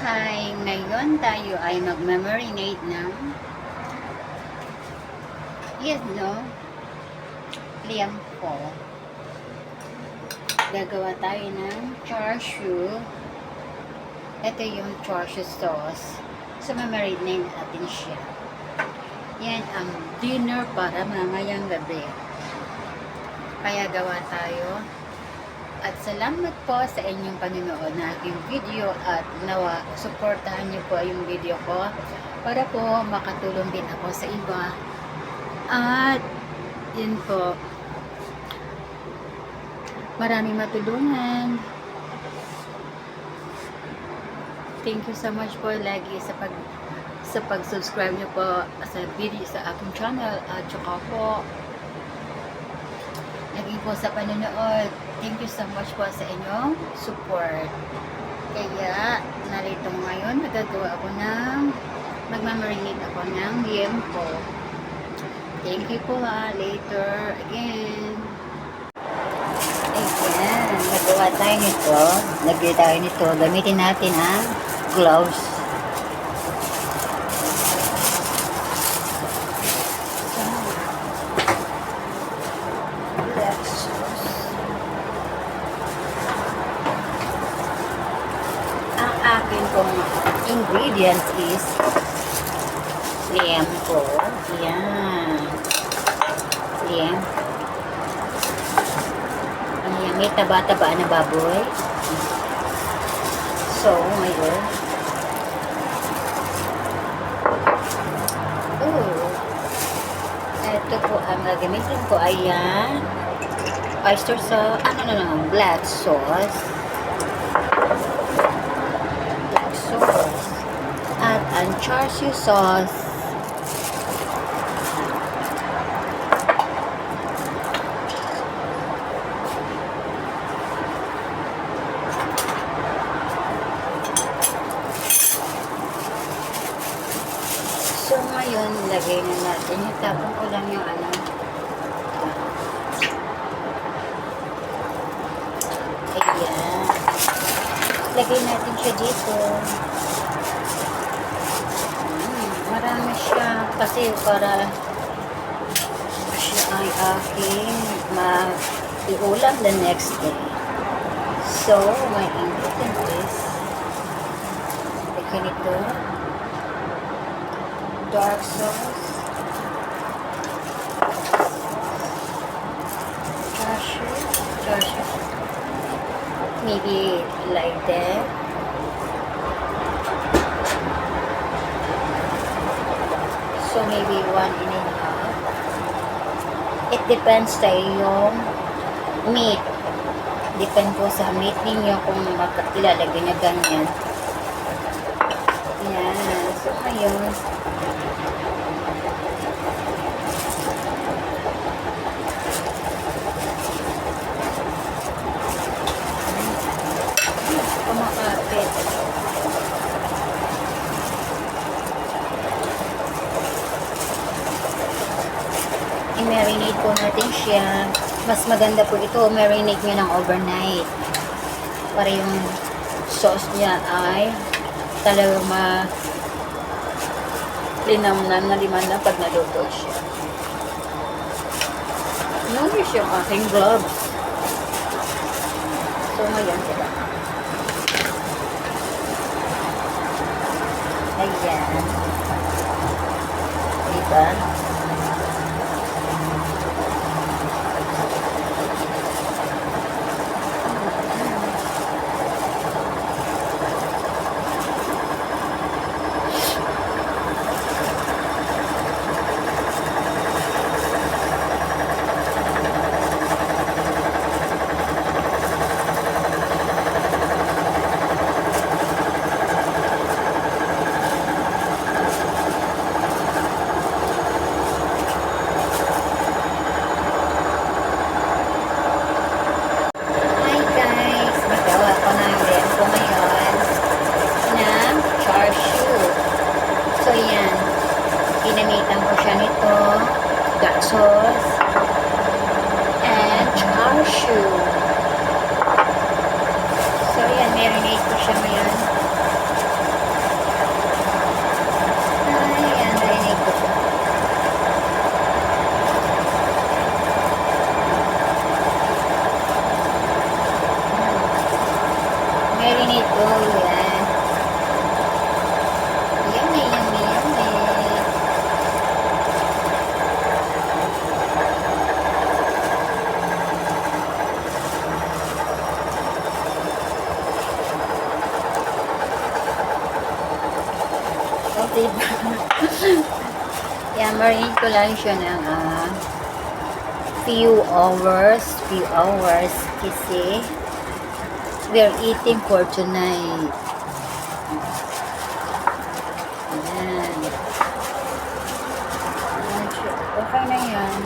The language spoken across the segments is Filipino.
Hi! Ngayon tayo ay mag-marinate ng liempo. Gagawa tayo ng char siu. Ito yung char siu sauce. So, ma-marinate natin siya. Yan ang dinner para mamayang gabi. Kaya gawa tayo. At salamat po sa inyong panunood na aking video at nawa, suportahan niyo po yung video ko para po makatulong din ako sa iba. At yun po, maraming matulungan. Thank you so much po lagi sa pag-subscribe niyo po sa video sa aking channel at saka po lagi po sa panonood. Thank you so much po sa inyong support. Kaya, narito ngayon, magagawa ako magmamarinate ako ng liempo. Thank you po ha. Later again. Ayan, nagawa tayo nito. Lagyan tayo nito. Gamitin natin ang gloves. Akin pong ingredients is liempo. Yan. Liempo. Ayan, may taba-taba na baboy. So, ngayon. Ito po ang gagamitin ko. Ayan. Oyster sauce. Black sauce. At ang char siu sauce. So ngayon, lagay na natin. Itapon ko lang yung ayan. Lagay natin siya dito. Marami siya kasi para siya ay aking iulam the next day. So, my ingredient is ito, dark sauce, char siu, maybe like that. So, maybe 1.5. It depends sa iyong meat. Depend po sa meat ninyo kung ilalagay na ganyan. Yan. So, ayun. Kumakapit. I-marinate po natin siya. Mas maganda po ito, marinate nyo ng overnight. Para yung sauce niya ay talagang linamnan na liman pag naluto siya. Notice yung aking gloves. So, ngayon sila. Ayan. Diba? Ginamitan ko siya nito, dark sauce, and char siu. So, yan, marinate ko siya ngayon. diba? Yan, marinate ko lang siya ng few hours kasi we're eating for tonight. Ayan. Okay na yan.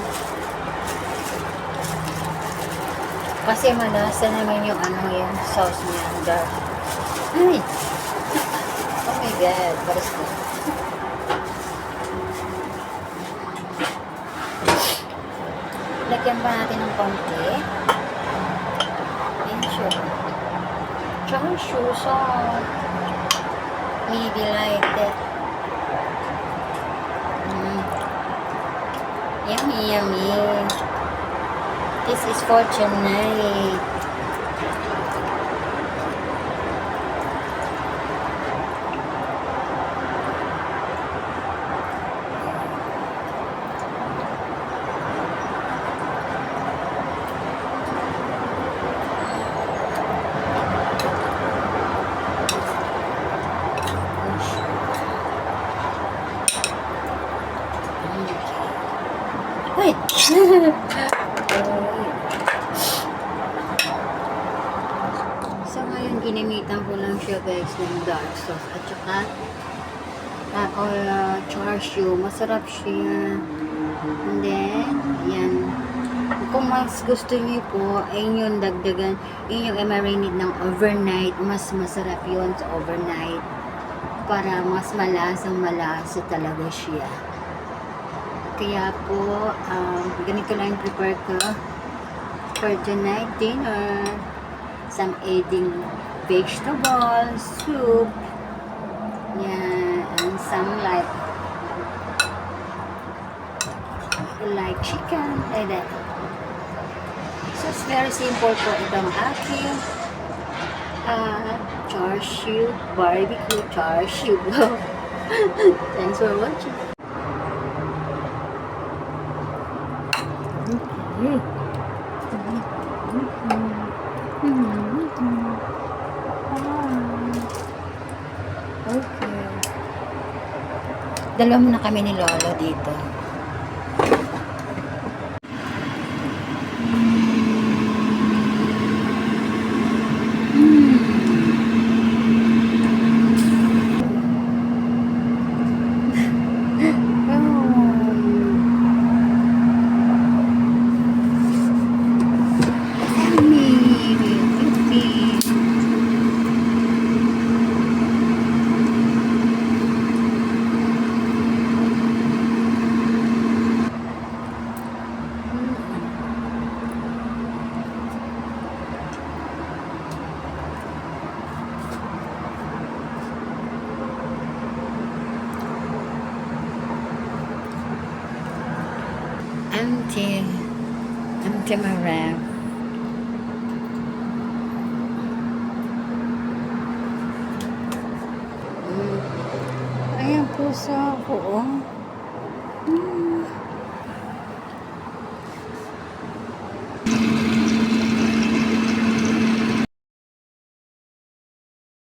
Kasi malasa naman yung yung sauce niya. Dark. Ay! Oh my God. Paris na. Lagyan pa natin ng konti. And sure. Char-siu sauce. Maybe like that. Yummy, yummy. This is for tonight. Wait. So ngayon ginamitan ko lang siya guys ng dark sauce at saka char-siu. Masarap siya. And then yan, kung mas gusto niyo po ay yung dagdagan, yung i-marinate ng overnight, mas masarap yun sa overnight para mas malasa talaga siya. Kaya po, ganito lang prepare ko for tonight dinner. Some adding vegetables, soup, yeah, and some like chicken, like that. So it's very simple po itong aking char-siu, barbecue char-siu. Thanks for watching. Okay. Dalawa muna kami ni Lolo dito. Empty my wrap. Ayan puso ako, oh.